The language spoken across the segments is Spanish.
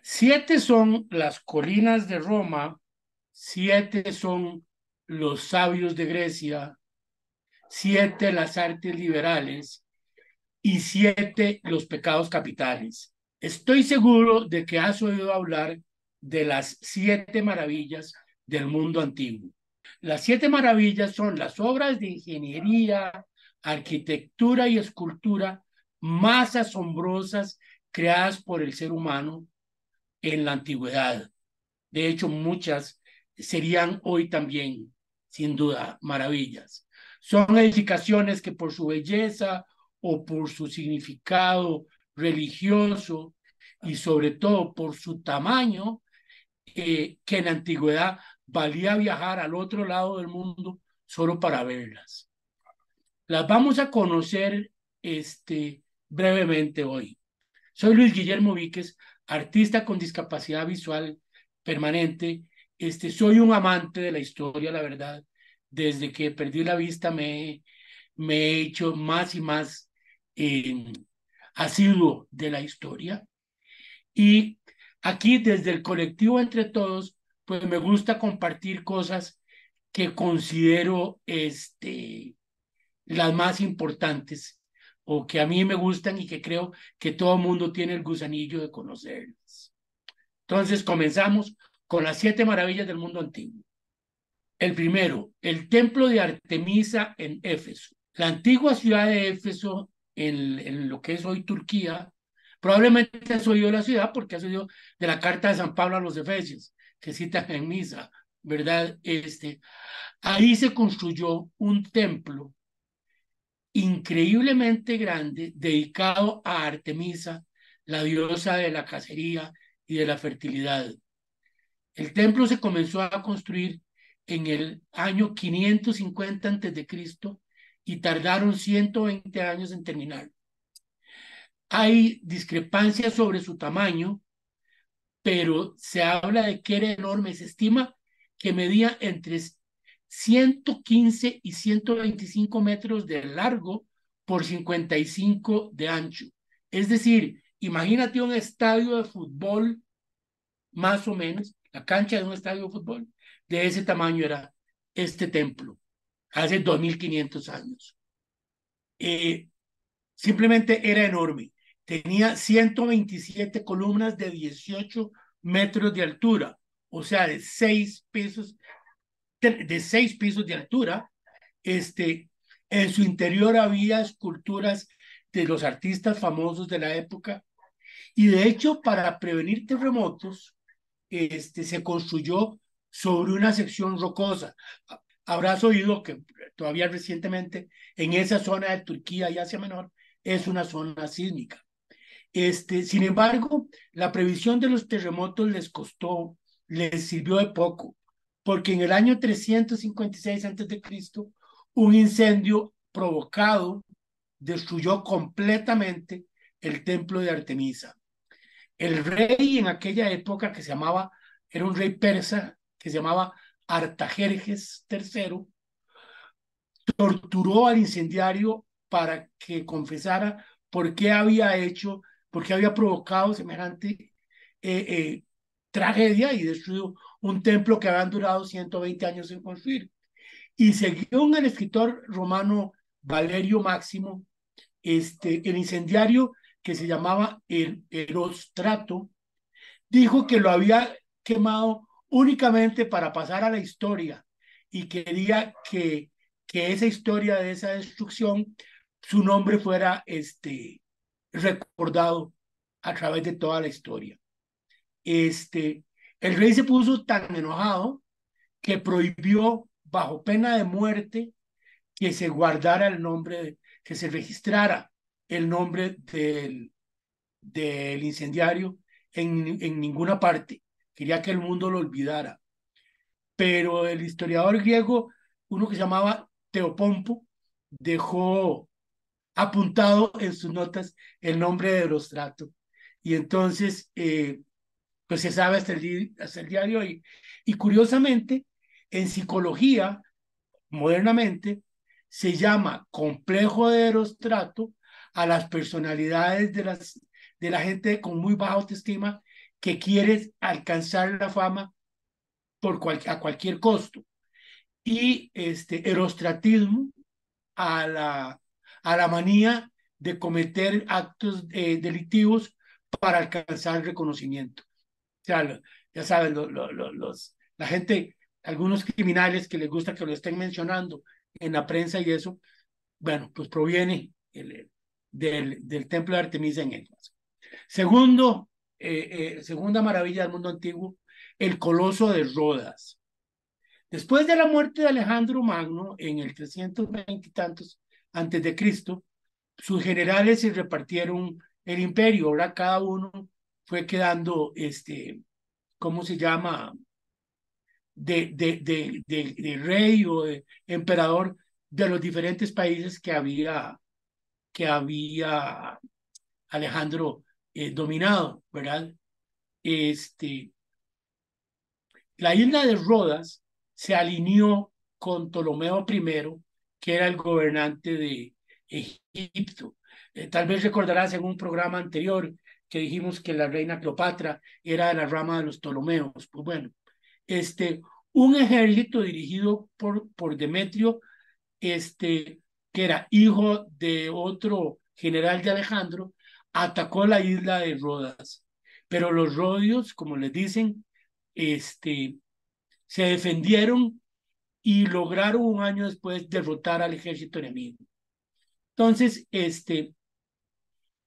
7 son las colinas de Roma, 7 son los sabios de Grecia, 7 las artes liberales y 7 los pecados capitales. Estoy seguro de que has oído hablar de las 7 maravillas del mundo antiguo. Las 7 maravillas son las obras de ingeniería, arquitectura y escultura más asombrosas creadas por el ser humano en la antigüedad. De hecho, muchas serían hoy también, sin duda, maravillas. Son edificaciones que por su belleza o por su significado religioso y sobre todo por su tamaño, que en la antigüedad valía viajar al otro lado del mundo solo para verlas. Las vamos a conocer brevemente hoy. Soy Luis Guillermo Víquez, artista con discapacidad visual permanente. Soy un amante de la historia, la verdad. Desde que perdí la vista me he hecho más y más eh, asiduo de la historia. Y aquí, desde el colectivo Entre Todos, pues me gusta compartir cosas que considero las más importantes o que a mí me gustan y que creo que todo el mundo tiene el gusanillo de conocerlas. Entonces comenzamos con las 7 maravillas del mundo antiguo. El primero, el templo de Artemisa en Éfeso. La antigua ciudad de Éfeso, en lo que es hoy Turquía, probablemente has oído la ciudad porque has oído de la carta de San Pablo a los Efesios, que citan en misa, ¿verdad? Ahí se construyó un templo increíblemente grande dedicado a Artemisa, la diosa de la cacería y de la fertilidad. El templo se comenzó a construir en el año 550 a.C. y tardaron 120 años en terminar. Hay discrepancias sobre su tamaño, pero se habla de que era enorme. Se estima que medía entre 115 y 125 metros de largo por 55 de ancho. Es decir, imagínate un estadio de fútbol, más o menos, la cancha de un estadio de fútbol, de ese tamaño era este templo, hace 2500 años. Eh, Simplemente era enorme. Tenía 127 columnas de 18 metros de altura, o sea, de 6 pisos de altura. En su interior había esculturas de los artistas famosos de la época y de hecho para prevenir terremotos se construyó sobre una sección rocosa. Habrás oído que todavía recientemente en esa zona de Turquía y Asia Menor es una zona sísmica. Sin embargo, la previsión de los terremotos les sirvió de poco, porque en el año 356 a.C., un incendio provocado destruyó completamente el templo de Artemisa. El rey en aquella época era un rey persa que se llamaba Artajerjes III, torturó al incendiario para que confesara por qué por qué había provocado semejante eh, tragedia y destruido un templo que habían durado 120 años en construir. Y según el escritor romano Valerio Máximo, el incendiario que se llamaba el Erostrato, dijo que lo había quemado únicamente para pasar a la historia y quería que esa historia de esa destrucción, su nombre fuera recordado a través de toda la historia. El rey se puso tan enojado que prohibió bajo pena de muerte que se guardara el nombre, que se registrara el nombre del incendiario en ninguna parte. Quería que el mundo lo olvidara. Pero el historiador griego, uno que se llamaba Teopompo, dejó apuntado en sus notas el nombre de Erostrato. Y entonces, pues se sabe hasta el día de hoy. Y curiosamente, en psicología, modernamente, se llama complejo de Erostrato a las personalidades de la gente con muy baja autoestima que quiere alcanzar la fama a cualquier costo. Y erostratismo a la manía de cometer actos delictivos para alcanzar reconocimiento. O sea, ya saben, la gente, algunos criminales que les gusta que lo estén mencionando en la prensa y eso, bueno, pues proviene del templo de Artemisa en Éfeso. Segunda maravilla del mundo antiguo, el Coloso de Rodas. Después de la muerte de Alejandro Magno en el 320 y tantos antes de Cristo, sus generales se repartieron el imperio. Ahora cada uno fue quedando, ¿cómo se llama? De rey o de emperador de los diferentes países que había Alejandro dominado, ¿verdad? Este, La isla de Rodas se alineó con Ptolomeo I, que era el gobernante de Egipto. Tal vez recordarás en un programa anterior que dijimos que la reina Cleopatra era de la rama de los Ptolomeos. Pues bueno, un ejército dirigido por Demetrio, que era hijo de otro general de Alejandro, atacó la isla de Rodas. Pero los rodios, como les dicen, se defendieron y lograron un año después derrotar al ejército enemigo. Entonces,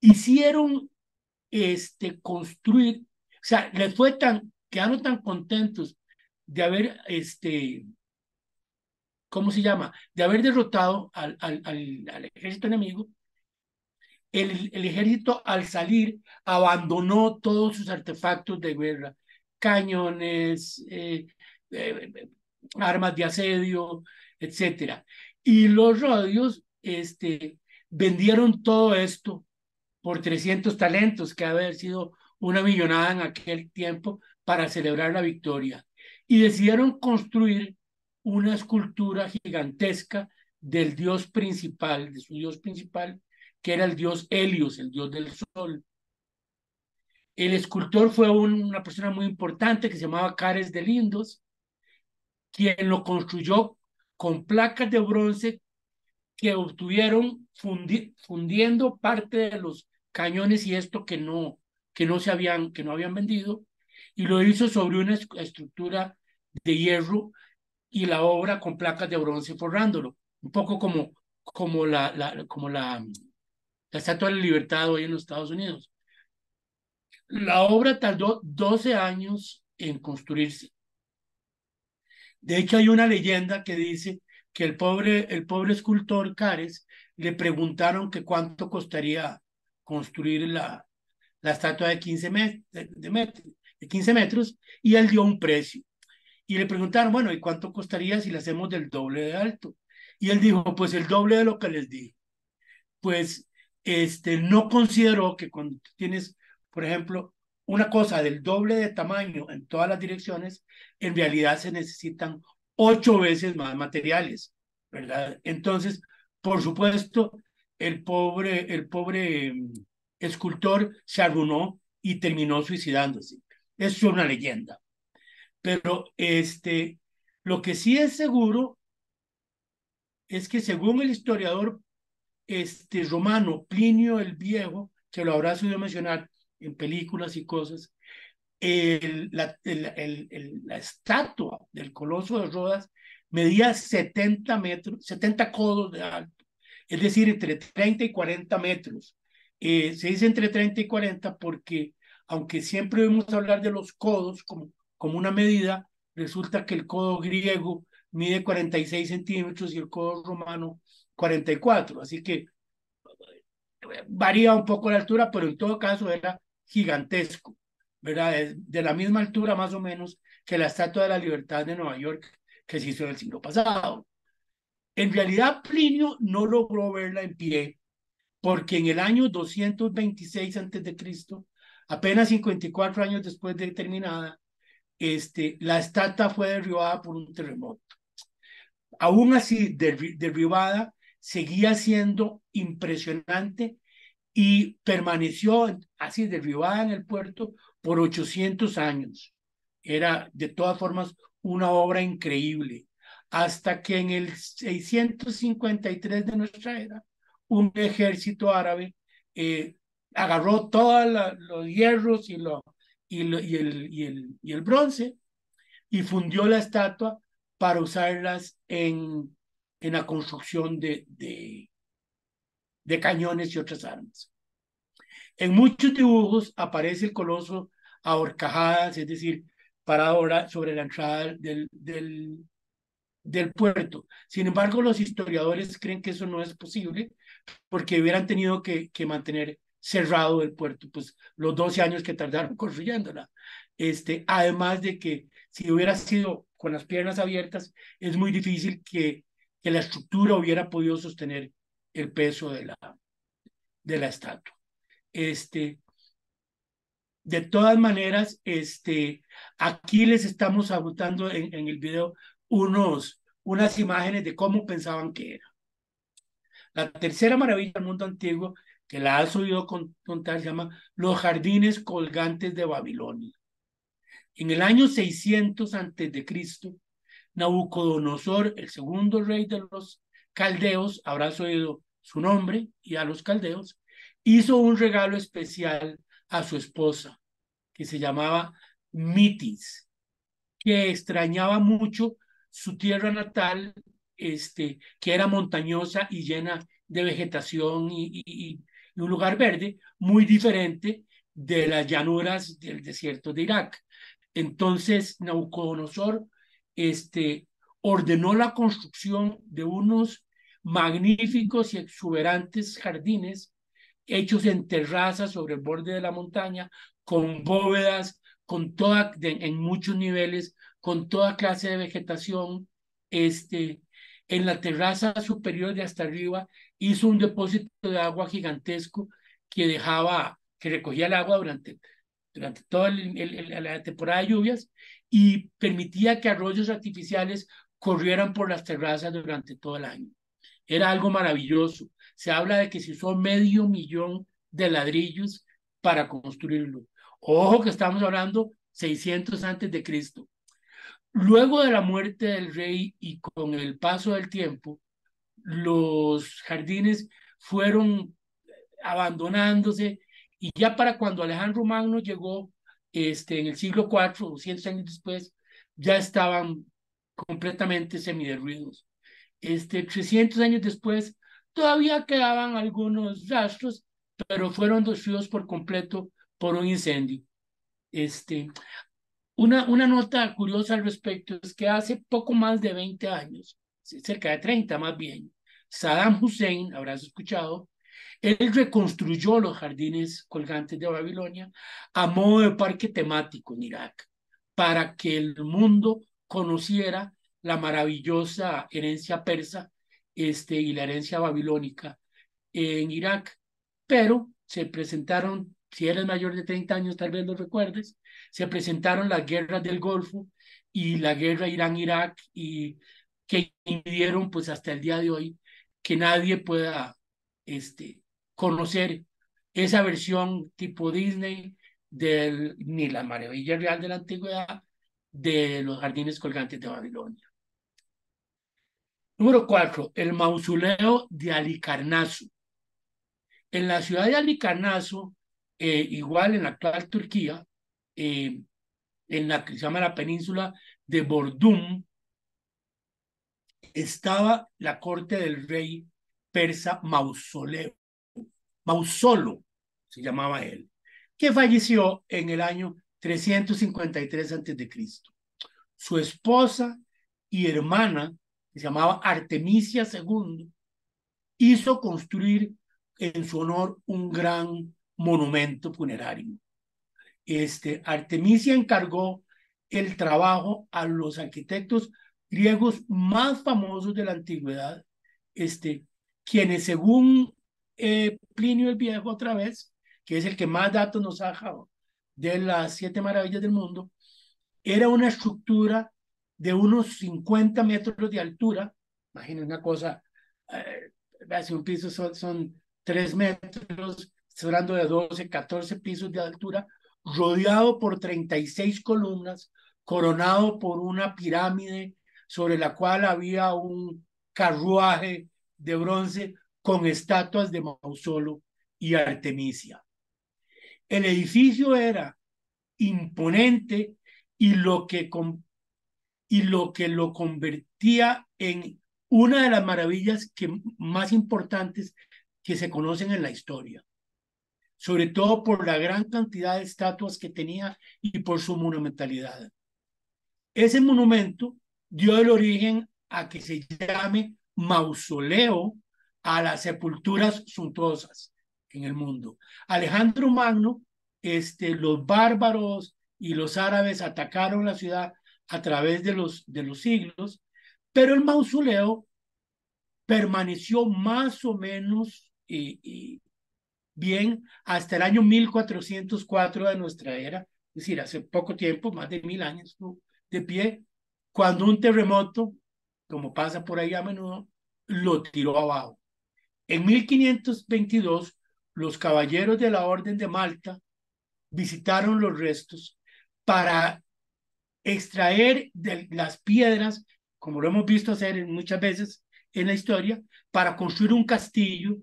hicieron construir, o sea, quedaron tan contentos de haber, ¿cómo se llama? De haber derrotado al ejército enemigo. El ejército al salir abandonó todos sus artefactos de guerra, cañones, eh, armas de asedio, etcétera. Y los rodios vendieron todo esto por 300 talentos, que había sido una millonada en aquel tiempo, para celebrar la victoria. Y decidieron construir una escultura gigantesca del dios principal, de su dios principal, que era el dios Helios, el dios del sol. El escultor fue una persona muy importante que se llamaba Cares de Lindos, quien lo construyó con placas de bronce que obtuvieron fundiendo parte de los cañones y esto que no habían vendido, y lo hizo sobre una estructura de hierro y la obra con placas de bronce forrándolo, un poco como la Estatua de la Libertad hoy en los Estados Unidos. La obra tardó 12 años en construirse. De hecho, hay una leyenda que dice que el pobre escultor Cares le preguntaron que cuánto costaría construir la estatua de 15 metros, y él dio un precio. Y le preguntaron, bueno, ¿y cuánto costaría si le hacemos del doble de alto? Y él dijo, pues el doble de lo que les di. Pues no consideró que cuando tienes, por ejemplo, una cosa del doble de tamaño en todas las direcciones, en realidad se necesitan 8 veces más materiales, ¿verdad? Entonces, por supuesto, el pobre escultor se arruinó y terminó suicidándose. Es una leyenda. Pero lo que sí es seguro es que según el historiador romano Plinio el Viejo, que lo habrás oído mencionar en películas y cosas, la estatua del Coloso de Rodas medía 70 metros, 70 codos de alto, es decir, entre 30 y 40 metros. Se dice entre 30 y 40 porque, aunque siempre oímos hablar de los codos como una medida, resulta que el codo griego mide 46 centímetros y el codo romano 44. Así que varía un poco la altura, pero en todo caso era gigantesco, ¿verdad? De la misma altura más o menos que la Estatua de la Libertad de Nueva York que se hizo en el siglo pasado. En realidad, Plinio no logró verla en pie porque en el año 226 a.C., apenas 54 años después de terminada, la estatua fue derribada por un terremoto. Aún así, derribada, seguía siendo impresionante y permaneció así derribada en el puerto por 800 años. Era de todas formas una obra increíble, hasta que en el 653 de nuestra era, un ejército árabe eh, agarró todos los hierros y el bronce y fundió la estatua para usarlas en la construcción de cañones y otras armas. En muchos dibujos aparece el coloso a horcajadas, es decir, parado sobre la entrada del puerto. Sin embargo, los historiadores creen que eso no es posible porque hubieran tenido que mantener cerrado el puerto, pues los 12 años que tardaron construyéndola. Además de que si hubiera sido con las piernas abiertas, es muy difícil que la estructura hubiera podido sostener el peso de la estatua. Este, de todas maneras, aquí les estamos abundando en el video unas imágenes de cómo pensaban que era. La tercera maravilla del mundo antiguo, que la has oído contar, se llama Los Jardines Colgantes de Babilonia. En el año 600 antes de Cristo, Nabucodonosor, el segundo rey de los caldeos, habrás oído su nombre, y a los caldeos, hizo un regalo especial a su esposa, que se llamaba Mitis, que extrañaba mucho su tierra natal, que era montañosa y llena de vegetación y un lugar verde muy diferente de las llanuras del desierto de Irak. Entonces, Nabucodonosor ordenó la construcción de unos magníficos y exuberantes jardines hechos en terrazas sobre el borde de la montaña, con bóvedas, en muchos niveles, con toda clase de vegetación. En la terraza superior de hasta arriba hizo un depósito de agua gigantesco que recogía el agua durante toda la temporada de lluvias y permitía que arroyos artificiales corrieran por las terrazas durante todo el año. Era algo maravilloso. Se habla de que se usó 500.000 de ladrillos para construirlo. Ojo que estamos hablando 600 antes de Cristo. Luego de la muerte del rey y con el paso del tiempo, los jardines fueron abandonándose y ya para cuando Alejandro Magno llegó en el siglo IV, 200 años después, ya estaban completamente semiderruidos. 300 años después, todavía quedaban algunos rastros, pero fueron destruidos por completo por un incendio. Este, una nota curiosa al respecto es que hace poco más de 20 años, cerca de 30 más bien, Saddam Hussein, habrás escuchado, él reconstruyó los jardines colgantes de Babilonia a modo de parque temático en Irak, para que el mundo conociera la maravillosa herencia persa y la herencia babilónica en Irak. Pero se presentaron, si eres mayor de 30 años, tal vez lo recuerdes, se presentaron las guerras del Golfo y la guerra Irán-Irak, y que impidieron pues hasta el día de hoy que nadie pueda conocer esa versión tipo Disney ni la maravilla real de la antigüedad de los jardines colgantes de Babilonia. Número 4, el mausoleo de Halicarnaso. En la ciudad de Halicarnaso, igual en la actual Turquía, en la que se llama la península de Bordún, estaba la corte del rey persa Mausolo, se llamaba él, que falleció en el año 353 a.C. Su esposa y hermana, que se llamaba Artemisia II, hizo construir en su honor un gran monumento funerario. Artemisia encargó el trabajo a los arquitectos griegos más famosos de la antigüedad, quienes según Plinio el Viejo otra vez, que es el que más datos nos ha dejado de las 7 maravillas del mundo, era una estructura de unos 50 metros de altura. Imaginen una cosa, hace un piso son 3 metros, estoy hablando de 12, 14 pisos de altura, rodeado por 36 columnas, coronado por una pirámide sobre la cual había un carruaje de bronce con estatuas de Mausolo y Artemisia. El edificio era imponente y lo convertía en una de las maravillas más importantes que se conocen en la historia, sobre todo por la gran cantidad de estatuas que tenía y por su monumentalidad. Ese monumento dio el origen a que se llame mausoleo a las sepulturas suntuosas en el mundo. Alejandro Magno, los bárbaros y los árabes atacaron la ciudad a través de los siglos, pero el mausoleo permaneció más o menos bien hasta el año 1404 de nuestra era, es decir, hace poco tiempo, más de 1000 años, ¿no?, de pie, cuando un terremoto, como pasa por ahí a menudo, lo tiró abajo. En 1522, los caballeros de la Orden de Malta visitaron los restos para extraer de las piedras, como lo hemos visto hacer muchas veces en la historia, para construir un castillo,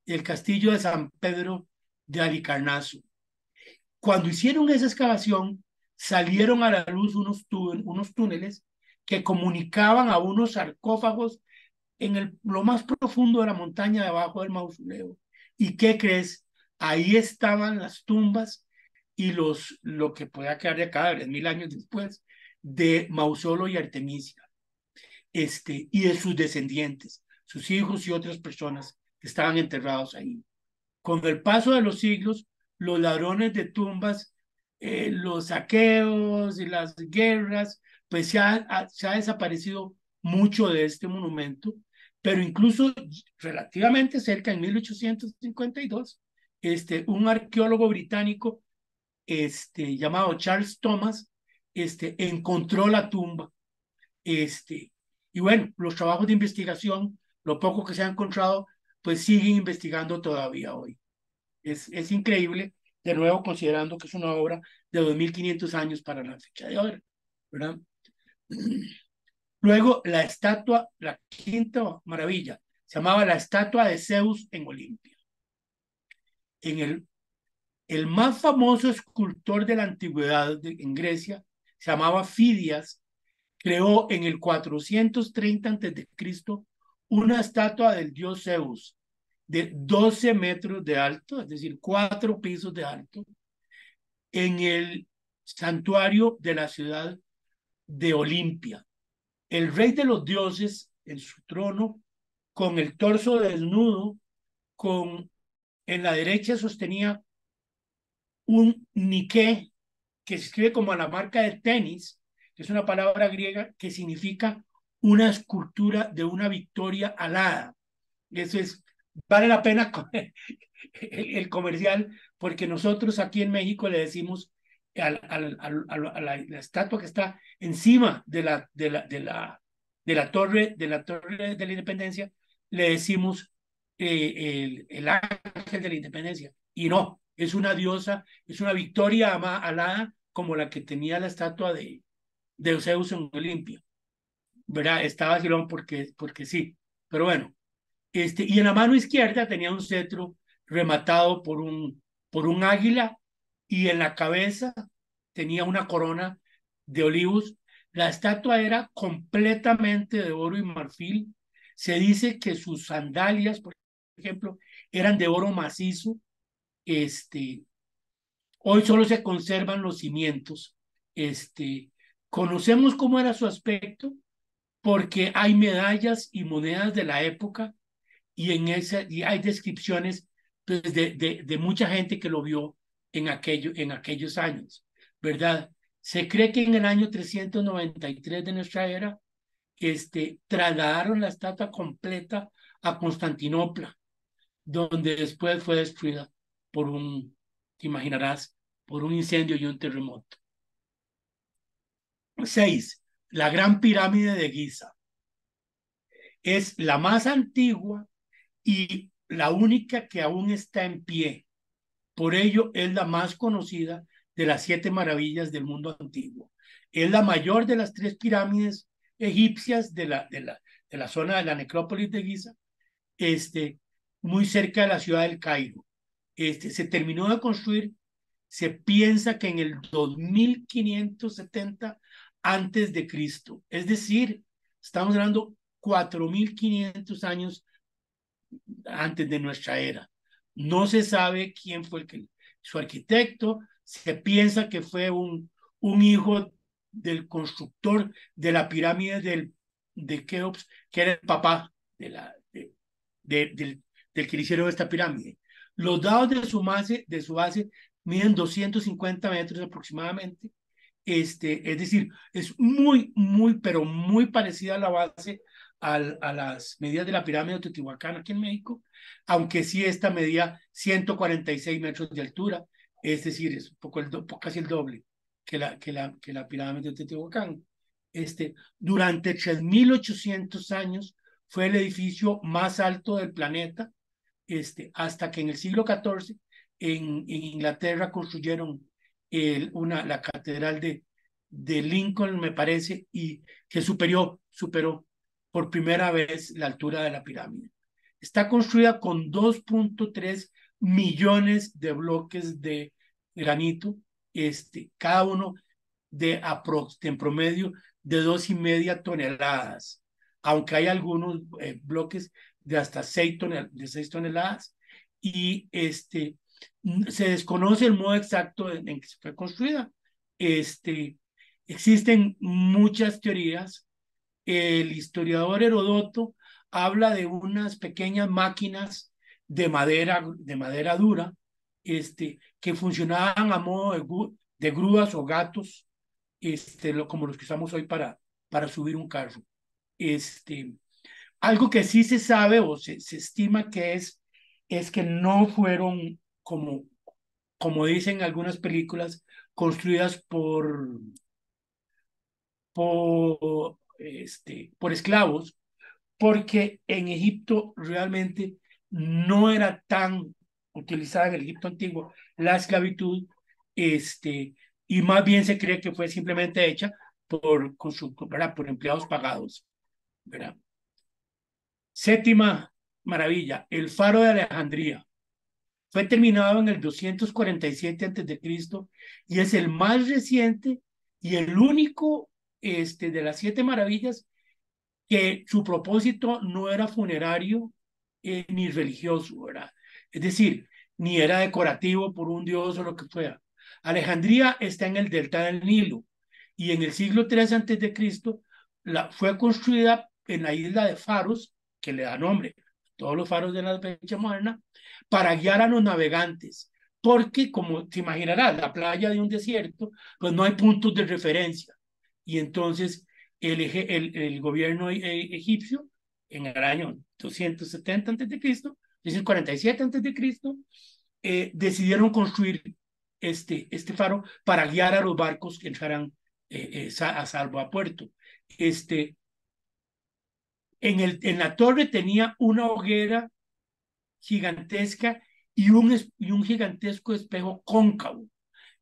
el castillo de San Pedro de Halicarnaso. Cuando hicieron esa excavación, salieron a la luz unos túneles que comunicaban a unos sarcófagos en lo más profundo de la montaña debajo del mausoleo. ¿Y qué crees? Ahí estaban las tumbas y lo que pueda quedar de acá 3000 años después de Mausolo y Artemisia, y de sus descendientes, sus hijos y otras personas que estaban enterrados ahí. Con el paso de los siglos, los ladrones de tumbas, los saqueos y las guerras, pues se ha desaparecido mucho de este monumento, pero incluso relativamente cerca, en 1852, un arqueólogo británico llamado Charles Thomas encontró la tumba. Y bueno, los trabajos de investigación, lo poco que se ha encontrado, pues siguen investigando todavía hoy. Es increíble, de nuevo considerando que es una obra de 2500 años para la fecha de ahora, ¿verdad? Luego, la quinta maravilla, se llamaba la estatua de Zeus en Olimpia. El más famoso escultor de la antigüedad en Grecia, se llamaba Fidias, creó en el 430 a.C. una estatua del dios Zeus de 12 metros de alto, es decir, 4 pisos de alto, en el santuario de la ciudad de Olimpia. El rey de los dioses en su trono, con el torso desnudo, en la derecha sostenía un Nike, que se escribe como la marca de tenis, que es una palabra griega que significa una escultura de una victoria alada. Eso es, vale la pena el comercial, porque nosotros aquí en México le decimos a la estatua que está encima de la torre de la Independencia, le decimos el ángel de la Independencia. Y no, es una diosa, es una victoria alada como la que tenía la estatua de Zeus en Olimpia. ¿Verdad? Estaba vacilón porque sí. Pero bueno, y en la mano izquierda tenía un cetro rematado por un águila, y en la cabeza tenía una corona de olivos. La estatua era completamente de oro y marfil. Se dice que sus sandalias, por ejemplo, eran de oro macizo. Hoy solo se conservan los cimientos. Conocemos cómo era su aspecto porque hay medallas y monedas de la época, y hay descripciones, pues, de mucha gente que lo vio en aquellos años, ¿verdad? Se cree que en el año 393 de nuestra era, trasladaron la estatua completa a Constantinopla, donde después fue destruida te imaginarás, por un incendio y un terremoto. 6. La Gran Pirámide de Giza. Es la más antigua y la única que aún está en pie. Por ello es la más conocida de las 7 maravillas del mundo antiguo. Es la mayor de las 3 pirámides egipcias de la zona de la necrópolis de Giza, muy cerca de la ciudad del Cairo. Se terminó de construir, se piensa que en el 2570 antes de Cristo. Es decir, estamos hablando 4500 años antes de nuestra era. No se sabe quién fue su arquitecto. Se piensa que fue un hijo del constructor de la pirámide de Keops, que era el papá del que le hicieron esta pirámide. Los dados de su base miden 250 metros aproximadamente. Es decir, es muy, muy, pero muy parecida a la base a las medidas de la pirámide de Teotihuacán aquí en México, aunque sí esta medía 146 metros de altura, es decir, es un poco casi el doble que la pirámide de Teotihuacán. Durante 3.800 años fue el edificio más alto del planeta, hasta que en el siglo XIV en Inglaterra construyeron la catedral de Lincoln, me parece, y que superó por primera vez la altura de la pirámide. Está construida con 2.3 millones de bloques de granito, cada uno en promedio de 2,5 toneladas, aunque hay algunos bloques de hasta 6 toneladas, y se desconoce el modo exacto en que se fue construida. Existen muchas teorías. El historiador Herodoto habla de unas pequeñas máquinas de madera dura, que funcionaban a modo de grúas o gatos, como los que usamos hoy para subir un carro. Algo que sí se sabe o se estima que es que no fueron, como dicen algunas películas, construidas por esclavos, porque en Egipto realmente no era tan utilizada en el Egipto antiguo la esclavitud, y más bien se cree que fue simplemente hecha por empleados pagados, ¿verdad? Séptima maravilla, el faro de Alejandría. Fue terminado en el 247 a.C. y es el más reciente y el único de las 7 maravillas que su propósito no era funerario ni religioso, ¿verdad? Es decir, ni era decorativo por un dios o lo que fuera. Alejandría está en el delta del Nilo y en el siglo III a.C. Fue construida en la isla de Faros, que le da nombre a todos los faros de la fecha moderna, para guiar a los navegantes, porque como te imaginarás, la playa de un desierto, pues no hay puntos de referencia. Y entonces el gobierno egipcio, en el año 270 a.C., 247 a.C., decidieron construir este faro para guiar a los barcos que entraran a salvo a puerto. En la torre tenía una hoguera gigantesca y un gigantesco espejo cóncavo,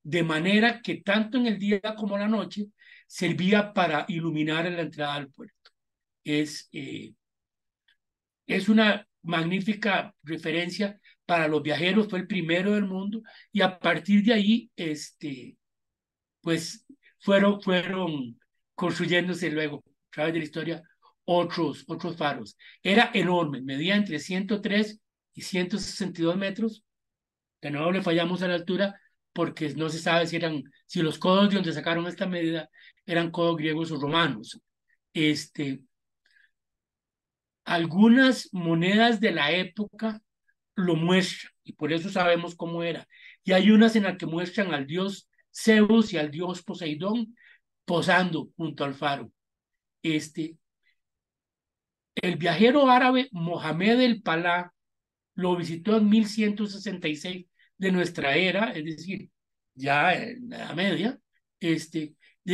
de manera que tanto en el día como en la noche servía para iluminar la entrada al puerto. Es una magnífica referencia para los viajeros, fue el primero del mundo, y a partir de ahí, pues fueron construyéndose luego, a través de la historia, otros faros. Era enorme, medía entre 103 y 162 metros. De nuevo le fallamos a la altura porque no se sabe si los codos de donde sacaron esta medida eran codos griegos o romanos. Algunas monedas de la época lo muestran y por eso sabemos cómo era. Y hay unas en las que muestran al dios Zeus y al dios Poseidón posando junto al faro. El viajero árabe Mohamed el Palá lo visitó en 1166 de nuestra era, es decir, ya en la Edad Media.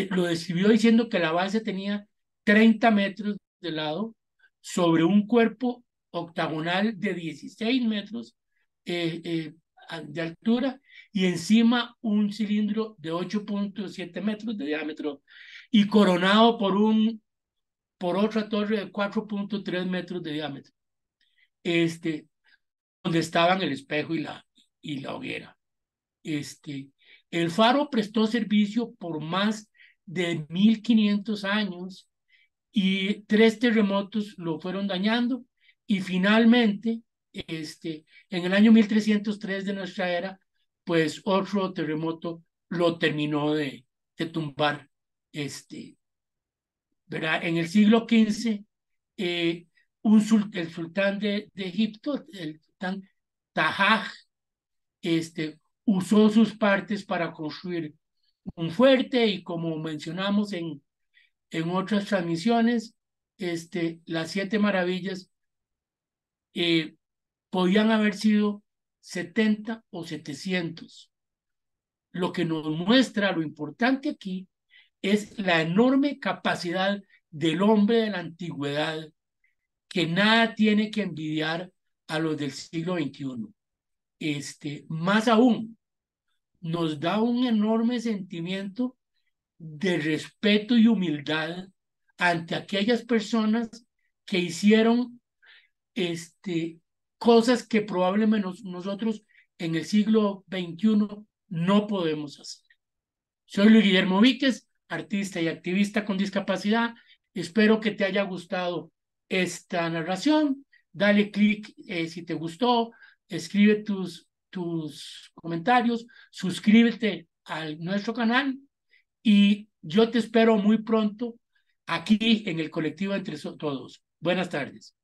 Lo describió diciendo que la base tenía 30 metros de lado sobre un cuerpo octagonal de 16 metros, de altura y encima un cilindro de 8.7 metros de diámetro y coronado por otra torre de 4.3 metros de diámetro, donde estaban el espejo y la hoguera. Este, el faro prestó servicio por más de 1500 años y 3 terremotos lo fueron dañando y finalmente, en el año 1303 de nuestra era, pues otro terremoto lo terminó de tumbar. ¿Verdad? En el siglo XV, el sultán de Egipto, el sultán Tahaj, usó sus partes para construir un fuerte y como mencionamos en otras transmisiones, las 7 maravillas eh, podían haber sido 70 o 700. Lo que nos muestra lo importante aquí es la enorme capacidad del hombre de la antigüedad que nada tiene que envidiar a los del siglo XXI. Más aún, nos da un enorme sentimiento de respeto y humildad ante aquellas personas que hicieron cosas que probablemente nosotros en el siglo XXI no podemos hacer. Soy Luis Guillermo Víquez, artista y activista con discapacidad. Espero que te haya gustado esta narración. Dale clic si te gustó, escribe tus comentarios, suscríbete a nuestro canal y yo te espero muy pronto aquí en el colectivo Entre Todos. Buenas tardes.